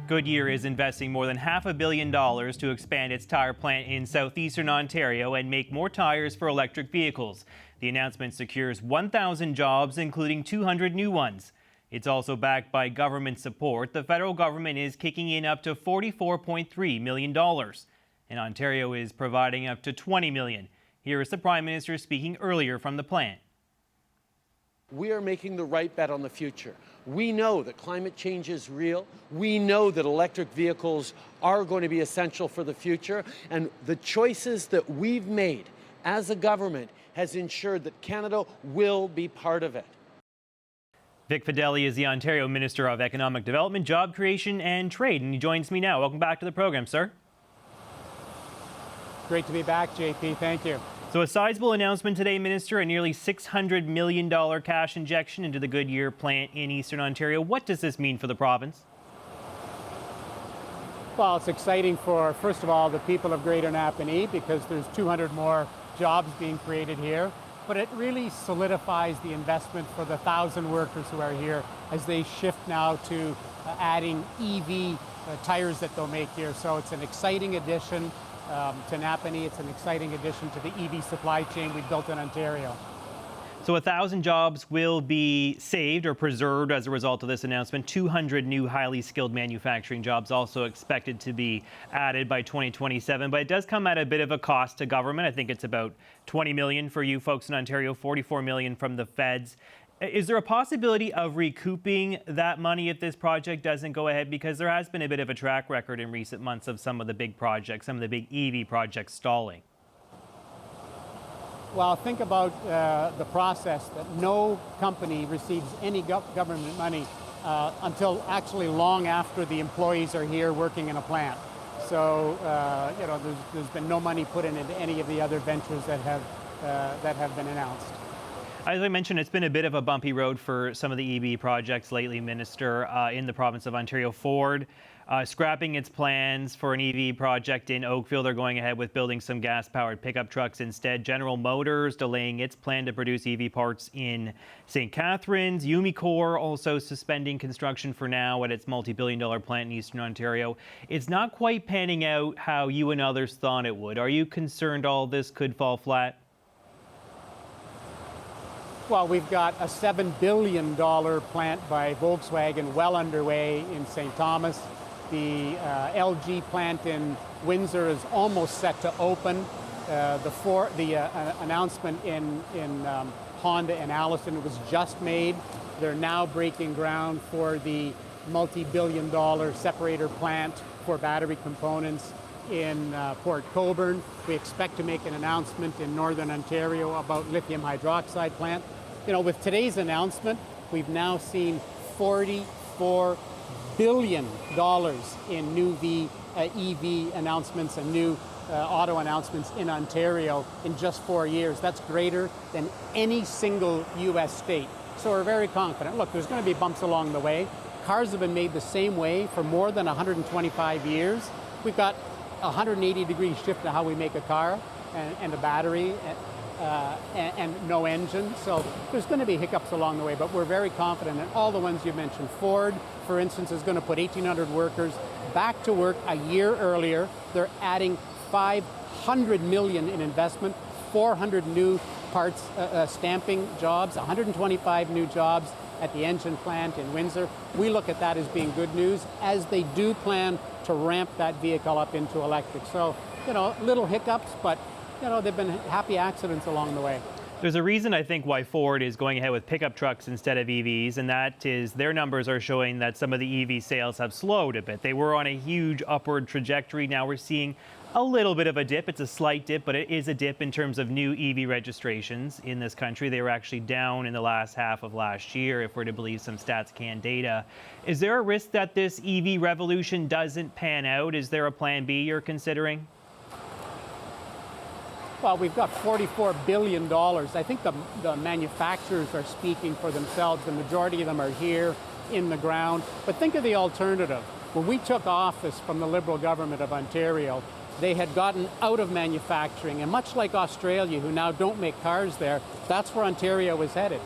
Goodyear is investing more than $500 million to expand its tire plant in southeastern Ontario and make more tires for electric vehicles. The announcement secures 1,000 jobs, including 200 new ones. It's also backed by government support. The federal government is kicking in up to $44.3 million, and Ontario is providing up to $20 million. Here is the Prime Minister speaking earlier from the plant. We are making the right bet on the future. We know that climate change is real. We know that electric vehicles are going to be essential for the future. And the choices that we've made as a government has ensured that Canada will be part of it. Vic Fedeli is the Ontario Minister of Economic Development, Job Creation and Trade, and he joins me now. Welcome back to the program, sir. Great to be back, JP. Thank you. So a sizable announcement today, Minister, a nearly $600 million cash injection into the Goodyear plant in Eastern Ontario. What does this mean for the province? Well, it's exciting for, first of all, the people of Greater Napanee because there's 200 more jobs being created here. But it really solidifies the investment for the 1,000 workers who are here as they shift now to adding EV tires that they'll make here. So it's an exciting addition to Napanee. It's an exciting addition to the EV supply chain we've built in Ontario. So 1,000 jobs will be saved or preserved as a result of this announcement. 200 new highly skilled manufacturing jobs also expected to be added by 2027. But it does come at a bit of a cost to government. I think it's about $20 million for you folks in Ontario, $44 million from the feds. Is there a possibility of recouping that money if this project doesn't go ahead? Because there has been a bit of a track record in recent months of some of the big projects, some of the big EV projects stalling. Well, think about the process that no company receives any government money until actually long after the employees are here working in a plant. So, there's been no money put into any of the other ventures that have been announced. As I mentioned, it's been a bit of a bumpy road for some of the EV projects lately, Minister, in the province of Ontario. Ford scrapping its plans for an EV project in Oakville. They're going ahead with building some gas-powered pickup trucks instead. General Motors delaying its plan to produce EV parts in St. Catharines. Umicore also suspending construction for now at its multi-billion-dollar plant in Eastern Ontario. It's not quite panning out how you and others thought it would. Are you concerned all this could fall flat? Well, we've got a $7 billion plant by Volkswagen well underway in St. Thomas. The LG plant in Windsor is almost set to open. The announcement in Honda and Allison was just made. They're now breaking ground for the multi-billion-dollar separator plant for battery components in Port Colborne. We expect to make an announcement in Northern Ontario about lithium hydroxide plant. You know, with today's announcement, we've now seen $44 billion in new EV announcements and new auto announcements in Ontario in just 4 years. That's greater than any single U.S. state. So we're very confident. Look, there's going to be bumps along the way. Cars have been made the same way for more than 125 years. We've got a 180-degree shift to how we make a car and a battery and no engine. So there's going to be hiccups along the way, but we're very confident in all the ones you mentioned. Ford, for instance, is going to put 1,800 workers back to work a year earlier. They're adding $500 million in investment, 400 new parts stamping jobs, 125 new jobs at the engine plant in Windsor. We look at that as being good news as they do plan to ramp that vehicle up into electric. So, little hiccups, but they've been happy accidents along the way. There's a reason, I think, why Ford is going ahead with pickup trucks instead of EVs, and that is their numbers are showing that some of the EV sales have slowed a bit. They were on a huge upward trajectory. Now we're seeing a little bit of a dip. It's a slight dip, but it is a dip in terms of new EV registrations in this country. They were actually down in the last half of last year, if we're to believe some StatsCan data. Is there a risk that this EV revolution doesn't pan out? Is there a plan B you're considering? Well, we've got $44 billion. I think the manufacturers are speaking for themselves. The majority of them are here in the ground. But think of the alternative. When we took office from the Liberal government of Ontario, they had gotten out of manufacturing. And much like Australia, who now don't make cars there, that's where Ontario was headed.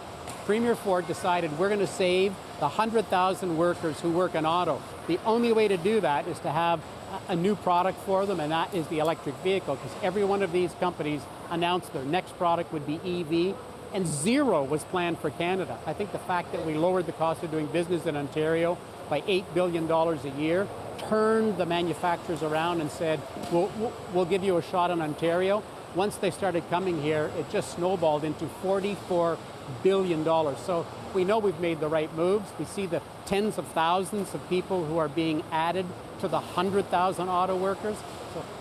Premier Ford decided we're going to save the 100,000 workers who work in auto. The only way to do that is to have a new product for them, and that is the electric vehicle, because every one of these companies announced their next product would be EV, and zero was planned for Canada. I think the fact that we lowered the cost of doing business in Ontario by $8 billion a year turned the manufacturers around and said, we'll give you a shot in Ontario. Once they started coming here, it just snowballed into $44 billion. So we know we've made the right moves. We see the tens of thousands of people who are being added to the 100,000 auto workers.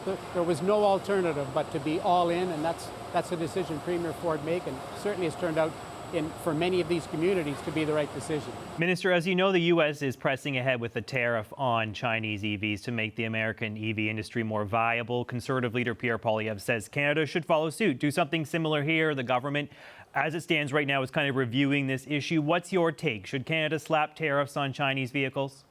So there was no alternative but to be all in, and that's a decision Premier Ford made, and certainly has turned out for many of these communities to be the right decision. Minister, as you know, the U.S. is pressing ahead with the tariff on Chinese EVs to make the American EV industry more viable. Conservative leader Pierre Poilievre says Canada should follow suit, do something similar here. The government, as it stands right now, is kind of reviewing this issue. What's your take? Should Canada slap tariffs on Chinese vehicles?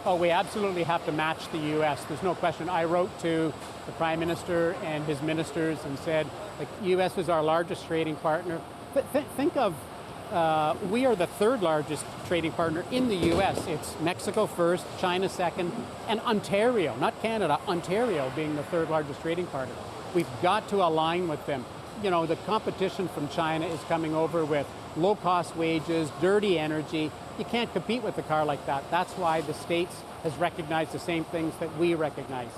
Oh, we absolutely have to match the U.S. There's no question. I wrote to the Prime Minister and his ministers and said, like, U.S. is our largest trading partner. Think of, we are the third largest trading partner in the U.S. It's Mexico first, China second, and Ontario, not Canada, Ontario being the third largest trading partner. We've got to align with them. You know, the competition from China is coming over with low-cost wages, dirty energy. You can't compete with a car like that. That's why the States has recognized the same things that we recognize.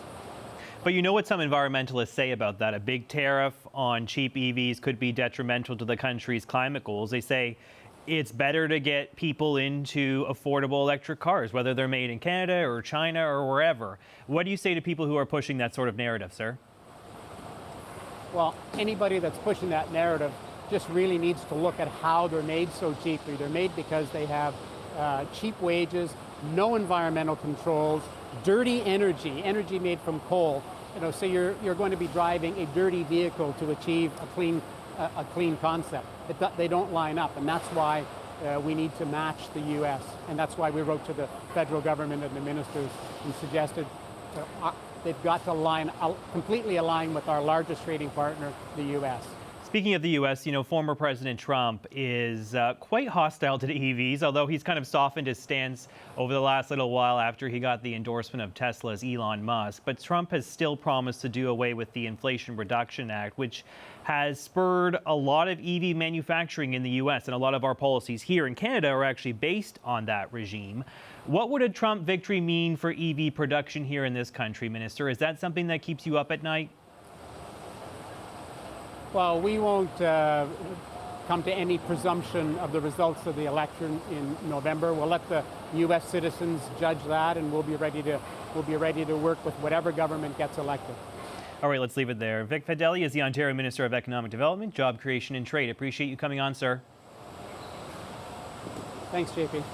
But you know what some environmentalists say about that? A big tariff on cheap EVs could be detrimental to the country's climate goals. They say it's better to get people into affordable electric cars, whether they're made in Canada or China or wherever. What do you say to people who are pushing that sort of narrative, sir? Well, anybody that's pushing that narrative just really needs to look at how they're made so cheaply. They're made because they have cheap wages, no environmental controls, dirty energy made from coal. You know, so you're going to be driving a dirty vehicle to achieve a clean concept. They don't line up, and that's why we need to match the U.S. And that's why we wrote to the federal government and the ministers and suggested they've got to completely align with our largest trading partner, the U.S. Speaking of the U.S., you know, former President Trump is quite hostile to the EVs, although he's kind of softened his stance over the last little while after he got the endorsement of Tesla's Elon Musk. But Trump has still promised to do away with the Inflation Reduction Act, which has spurred a lot of EV manufacturing in the U.S., and a lot of our policies here in Canada are actually based on that regime. What would a Trump victory mean for EV production here in this country, Minister? Is that something that keeps you up at night? Well, we won't come to any presumption of the results of the election in November. We'll let the U.S. citizens judge that, and we'll be ready to work with whatever government gets elected. All right, let's leave it there. Vic Fedeli is the Ontario Minister of Economic Development, Job Creation and Trade. Appreciate you coming on, sir. Thanks, JP.